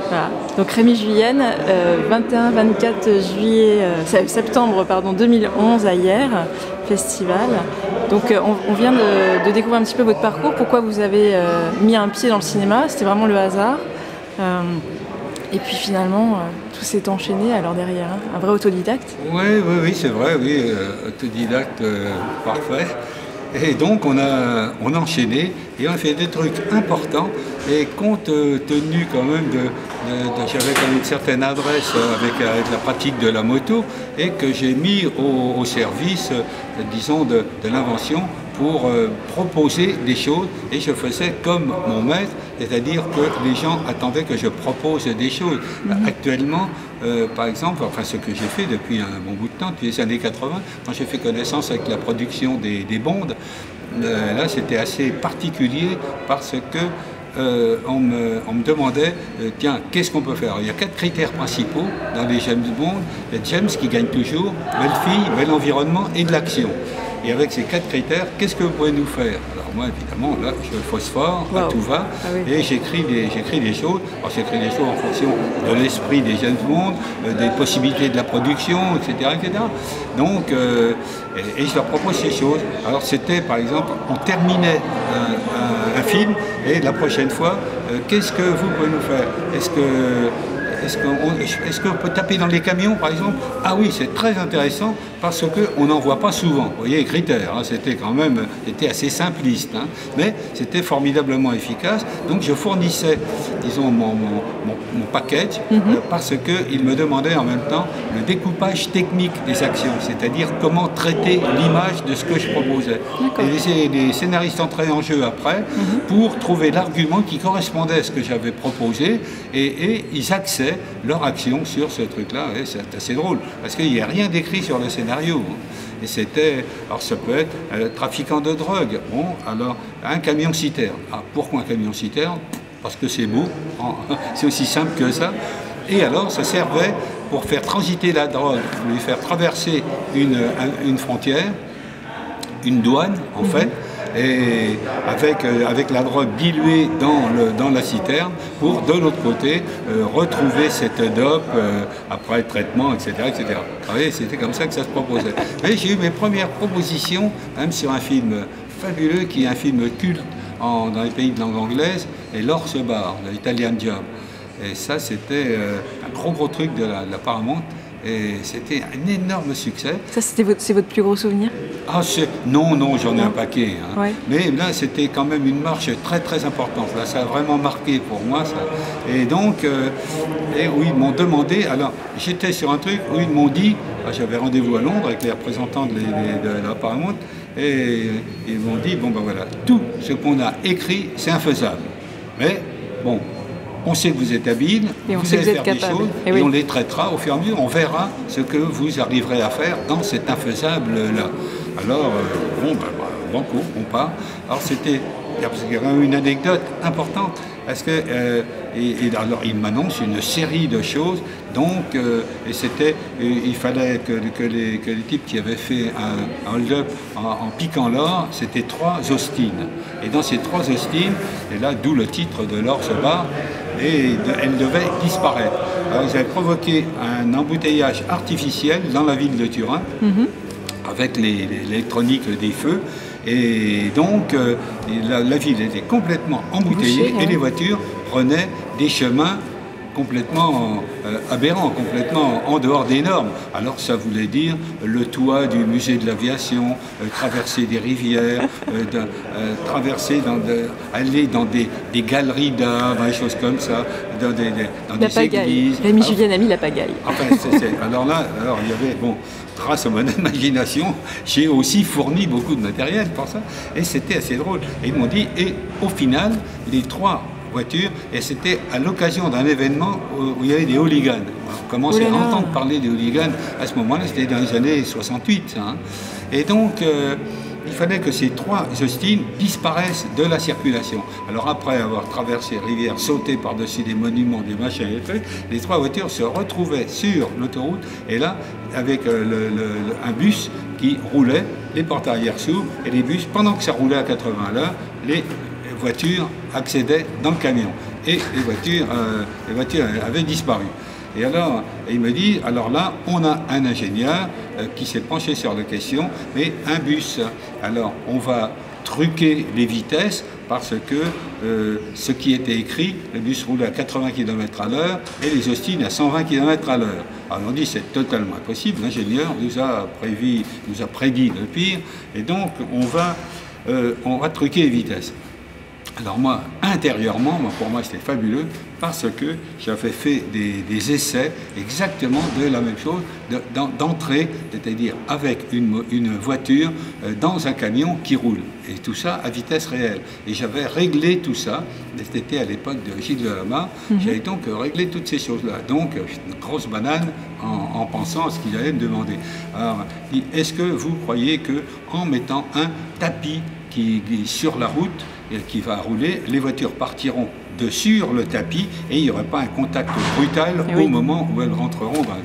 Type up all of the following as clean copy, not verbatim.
Voilà. Donc Rémi Julienne, 21-24 juillet, septembre pardon, 2011 à Hyères, festival. Donc on vient de découvrir un petit peu votre parcours, pourquoi vous avez mis un pied dans le cinéma, c'était vraiment le hasard. Et puis finalement, tout s'est enchaîné alors derrière, hein, un vrai autodidacte. Oui, c'est vrai, oui, autodidacte parfait. Et donc on a enchaîné et on a fait des trucs importants et compte tenu quand même j'avais quand même une certaine adresse avec la pratique de la moto et que j'ai mis au service, disons, de l'invention pour proposer des choses et je faisais comme mon maître, c'est-à-dire que les gens attendaient que je propose des choses. Actuellement, par exemple, enfin ce que j'ai fait depuis un bon bout de temps, depuis les années 80, quand j'ai fait connaissance avec la production des bondes, là c'était assez particulier parce que on me demandait, tiens, qu'est-ce qu'on peut faire? Il y a 4 critères principaux dans les James Bond. Les James qui gagnent toujours, belle fille, bel environnement et de l'action. Et avec ces 4 critères, qu'est-ce que vous pouvez nous faire? Alors moi, évidemment, là, je phosphore, à tout va, et j'écris des choses. Alors j'écris des choses en fonction de l'esprit des James Bond, des possibilités de la production, etc. etc. Donc, et je leur propose ces choses. Alors c'était, par exemple, on terminait un film, et la prochaine fois, qu'est-ce que vous pouvez nous faire? Est-ce qu'on peut taper dans les camions, par exemple? Ah oui, c'est très intéressant parce qu'on n'en voit pas souvent. Vous voyez les critères, hein, c'était quand même assez simpliste, hein, mais c'était formidablement efficace. Donc je fournissais, disons, mon package parce qu'il me demandait en même temps le découpage technique des actions, c'est-à-dire comment traiter l'image de ce que je proposais. Et les scénaristes entraient en jeu après pour trouver l'argument qui correspondait à ce que j'avais proposé et ils axaient leur action sur ce truc-là. C'est assez drôle, parce qu'il n'y a rien d'écrit sur le scénario. Et c'était, alors ça peut être trafiquant de drogue. Bon, alors un camion-citerne. Ah, pourquoi un camion-citerne? Parce que c'est beau, c'est aussi simple que ça. Et alors ça servait pour faire transiter la drogue, lui faire traverser une frontière, une douane en fait, et avec la drogue diluée dans la citerne pour de l'autre côté retrouver cette dope après traitement, etc. etc. Vous voyez, c'était comme ça que ça se proposait. Et j'ai eu mes premières propositions même sur un film fabuleux qui est un film culte dans les pays de langue anglaise, et L'Orse Bar, l'Italian Job. Et ça c'était un gros truc de la Paramount. Et c'était un énorme succès. Ça, c'est votre plus gros souvenir? Ah, non, j'en ai un paquet. Hein. Ouais. Mais là, c'était quand même une marche très importante. Là, ça a vraiment marqué pour moi. Ça. Et donc, où ils m'ont demandé, alors j'étais sur un truc où ils m'ont dit, j'avais rendez-vous à Londres avec les représentants de la Paramount, et ils m'ont dit, bon ben voilà, tout ce qu'on a écrit, c'est infaisable. Mais bon, on sait que vous êtes habile, vous allez faire des choses, et on les traitera au fur et à mesure, on verra ce que vous arriverez à faire dans cet infaisable-là. Alors, banco, on part. Alors c'était, il y a une anecdote importante, parce que, alors il m'annonce une série de choses, donc, et c'était, il fallait que les types qui avaient fait un hold-up en piquant l'or, c'était 3 Austin. Et dans ces 3 Austin, et là, d'où le titre de l'Orse Bar, et elle devait disparaître. Alors ils avaient provoqué un embouteillage artificiel dans la ville de Turin, avec l'électronique des feux, et donc la ville était complètement embouteillée et les voitures prenaient des chemins complètement aberrant, complètement en dehors des normes. Alors ça voulait dire le toit du musée de l'aviation, traverser des rivières, aller dans des galeries d'art, des choses comme ça, dans des églises. Rémi Julienne a mis la pagaille. Enfin, alors il y avait, bon, grâce à mon imagination, j'ai aussi fourni beaucoup de matériel pour ça, et c'était assez drôle. Et ils m'ont dit, et au final, les 3 voitures, et c'était à l'occasion d'un événement où il y avait des hooligans. On commençait à entendre parler des hooligans à ce moment-là, c'était dans les années 68. Ça, hein. Et donc, il fallait que ces 3 Austin disparaissent de la circulation. Alors après avoir traversé les rivières, sauté par-dessus des monuments, des machins et des trucs, les 3 voitures se retrouvaient sur l'autoroute, et là, avec un bus qui roulait, les portes arrière s'ouvrent, et les bus, pendant que ça roulait à 80 à l'heure, les voitures accédaient dans le camion. et les voitures avaient disparu. Et alors, il me dit, alors là, on a un ingénieur qui s'est penché sur la question, mais un bus. Alors, on va truquer les vitesses parce que ce qui était écrit, le bus roulait à 80 km à l'heure et les Austin à 120 km à l'heure. Alors on dit c'est totalement impossible, l'ingénieur nous a prédit le pire, et donc on va truquer les vitesses. Alors moi, intérieurement, pour moi c'était fabuleux parce que j'avais fait des essais exactement de la même chose, d'entrer, c'est-à-dire avec une voiture dans un camion qui roule. Et tout ça à vitesse réelle. Et j'avais réglé tout ça, c'était à l'époque de Gilles Delamare, j'avais donc réglé toutes ces choses-là. Donc, une grosse banane en pensant à ce qu'il allait me demander. Alors, il dit, est-ce que vous croyez qu'en mettant un tapis qui est sur la route, qui va rouler, les voitures partiront de sur le tapis et il n'y aura pas un contact brutal au moment où elles rentreront dans le...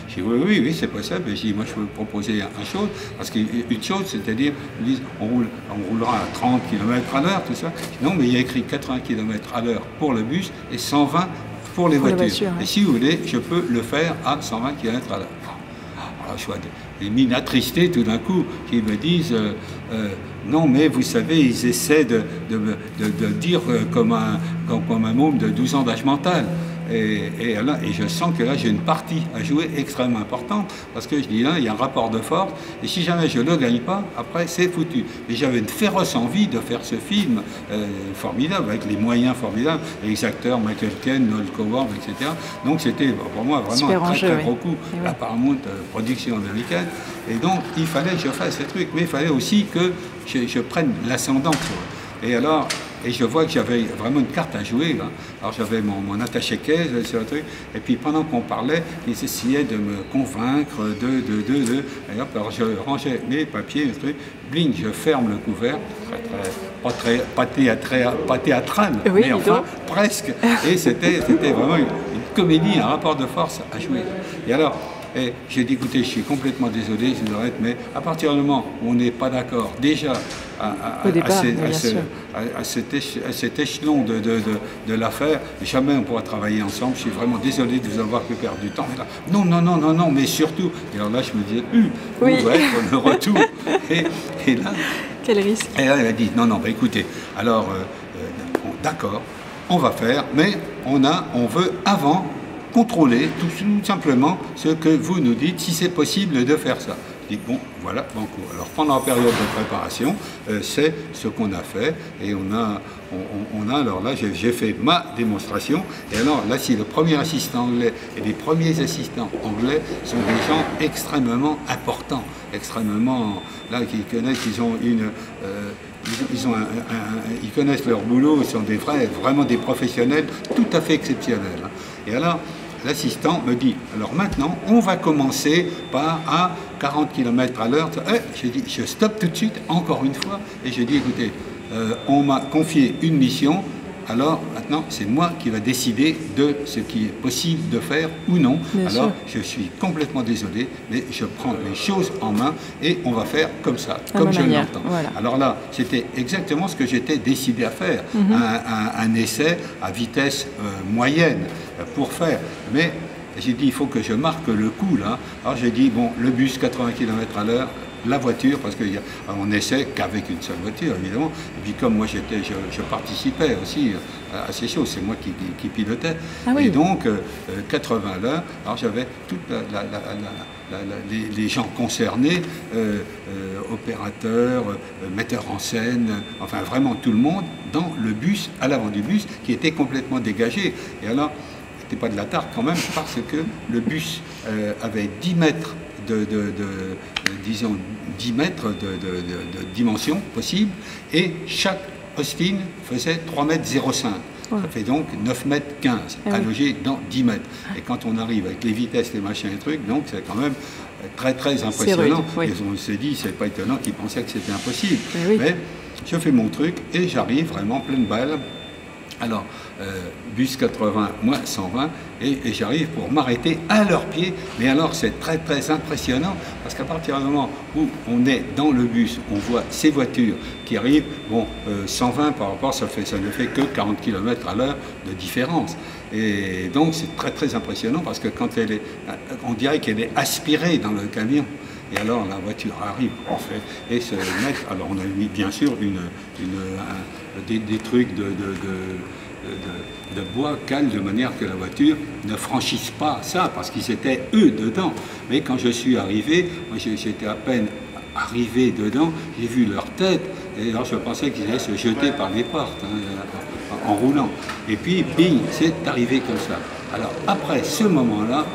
J'ai dit oui, c'est possible. J'ai dit, moi je peux vous proposer une chose, parce qu'une chose, c'est-à-dire, ils disent, on roulera à 30 km à l'heure, tout ça. Non, mais il y a écrit 80 km à l'heure pour le bus et 120 pour les voitures. Et si vous voulez, je peux le faire à 120 km à l'heure. Alors, je vois des mines attristées tout d'un coup qui me disent non, mais vous savez, ils essaient de dire comme un môme de 12 ans d'âge mental. Et je sens que là, j'ai une partie à jouer extrêmement importante, parce que je dis là, il y a un rapport de force, et si jamais je ne le gagne pas, après, c'est foutu. Et j'avais une féroce envie de faire ce film formidable, avec les moyens formidables, les acteurs, Michael Caine, Noel Coward, etc. Donc c'était pour moi vraiment un très gros coup, la Paramount production américaine. Et donc, il fallait que je fasse ces trucs, mais il fallait aussi que je prenne l'ascendant sur eux. Et alors, et je vois que j'avais vraiment une carte à jouer, là. Alors j'avais mon attaché-caisse sur le truc, et puis pendant qu'on parlait, ils essayaient de me convaincre et hop, alors je rangeais mes papiers, le truc, bling, je ferme le couvert, pas théâtral, mais enfin presque, et c'était vraiment une comédie, un rapport de force à jouer. Et alors, et j'ai dit, écoutez, je suis complètement désolé, je dois être, mais à partir du moment où on n'est pas d'accord, déjà à cet échelon de l'affaire, jamais on pourra travailler ensemble. Je suis vraiment désolé de vous avoir fait perdre du temps. Là, non, mais surtout. Et alors là, je me disais, où va être le retour et là, quel risque. Et là, elle a dit, non, bah, écoutez, alors, d'accord, on va faire, mais on veut avant contrôler tout simplement ce que vous nous dites, si c'est possible de faire ça. Je dis, bon, voilà, banco. Alors pendant la période de préparation, c'est ce qu'on a fait, et alors là, j'ai fait ma démonstration, et alors là, si le premier assistant anglais et les premiers assistants anglais sont des gens extrêmement importants, extrêmement, là, qui connaissent, ils connaissent leur boulot, ils sont vraiment des professionnels tout à fait exceptionnels. Et alors, l'assistant me dit, alors maintenant, on va commencer par à 40 km à l'heure. J'ai dit, je stoppe tout de suite, encore une fois, et j'ai dit, écoutez, on m'a confié une mission, alors maintenant, c'est moi qui va décider de ce qui est possible de faire ou non. Alors, je suis complètement désolé, mais je prends les choses en main et on va faire comme ça, comme je l'entends. Voilà. Alors là, c'était exactement ce que j'étais décidé à faire, un essai à vitesse moyenne pour faire. Mais j'ai dit, il faut que je marque le coup là. Alors j'ai dit, bon, le bus 80 km à l'heure, la voiture, parce qu'on n'essaie qu'avec une seule voiture, évidemment. Et puis comme moi, je participais aussi à ces choses, c'est moi qui pilotais. Ah oui. Et donc, 80 à l'heure, alors j'avais tous les gens concernés, opérateurs, metteurs en scène, enfin vraiment tout le monde, dans le bus, à l'avant du bus, qui était complètement dégagé. Et alors, c'était pas de la tarte quand même, parce que le bus avait 10 mètres disons 10 mètres de dimension possible, et chaque Austin faisait 3,05 mètres. Ça fait donc 9,15 mètres à loger dans 10 mètres. Et quand on arrive avec les vitesses, les machins et trucs, donc c'est quand même très très impressionnant. Et on s'est dit, c'est pas étonnant qu'ils pensaient que c'était impossible. Mais je fais mon truc et j'arrive vraiment pleine balle Alors, bus 80, moi 120, et j'arrive pour m'arrêter à leurs pieds. Mais alors, c'est très très impressionnant, parce qu'à partir du moment où on est dans le bus, on voit ces voitures qui arrivent, bon, 120 par rapport, ça ne fait que 40 km à l'heure de différence. Et donc, c'est très très impressionnant, parce que quand elle est, on dirait qu'elle est aspirée dans le camion. Et alors la voiture arrive en fait et se met. Alors on a mis bien sûr des trucs de bois calme de manière que la voiture ne franchisse pas ça parce qu'ils étaient eux dedans. Mais quand je suis arrivé, moi j'étais à peine arrivé dedans, j'ai vu leur tête et alors je pensais qu'ils allaient se jeter par les portes en roulant. Et puis bing, c'est arrivé comme ça. Alors après ce moment-là,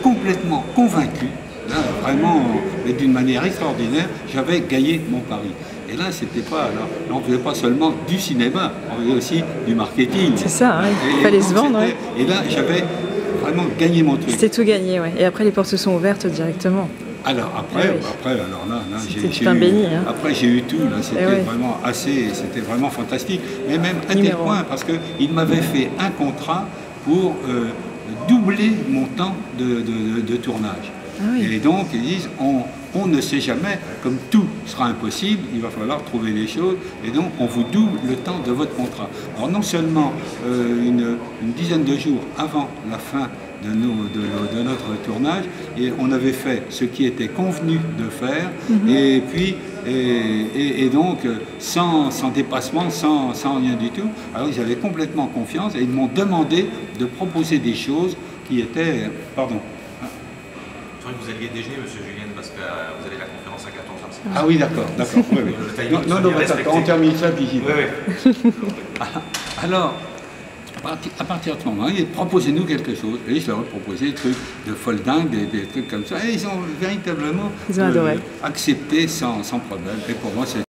complètement convaincu. Là, vraiment, mais d'une manière extraordinaire, j'avais gagné mon pari. Et là, c'était pas, alors, on ne faisait pas seulement du cinéma, on faisait aussi du marketing. C'est ça, hein, il fallait se vendre. Ouais. Et là, j'avais vraiment gagné mon truc. C'était tout gagné, ouais. Et après, les portes se sont ouvertes directement. Alors après, c'était un béni. Hein. Après, j'ai eu tout. Là, c'était vraiment c'était vraiment fantastique. Mais même à tel point, parce qu'il m'avait fait un contrat pour doubler mon temps de tournage. Ah oui. Et donc, ils disent, on ne sait jamais, comme tout sera impossible, il va falloir trouver des choses, et donc on vous double le temps de votre contrat. Alors non seulement une dizaine de jours avant la fin de notre tournage, et on avait fait ce qui était convenu de faire, et puis et donc sans dépassement, sans rien du tout. Alors ils avaient complètement confiance, et ils m'ont demandé de proposer des choses qui étaient... Pardon. Vous alliez déjeuner, monsieur Julien, parce que vous avez la conférence à 14h. Ah oui, d'accord. Oui, oui. Non, on termine ça, puis Alors, à partir de ce moment, proposez-nous quelque chose. Et je leur ai proposé des trucs de folding, des trucs comme ça. Et ils ont véritablement accepté sans problème. Et pour moi, c'est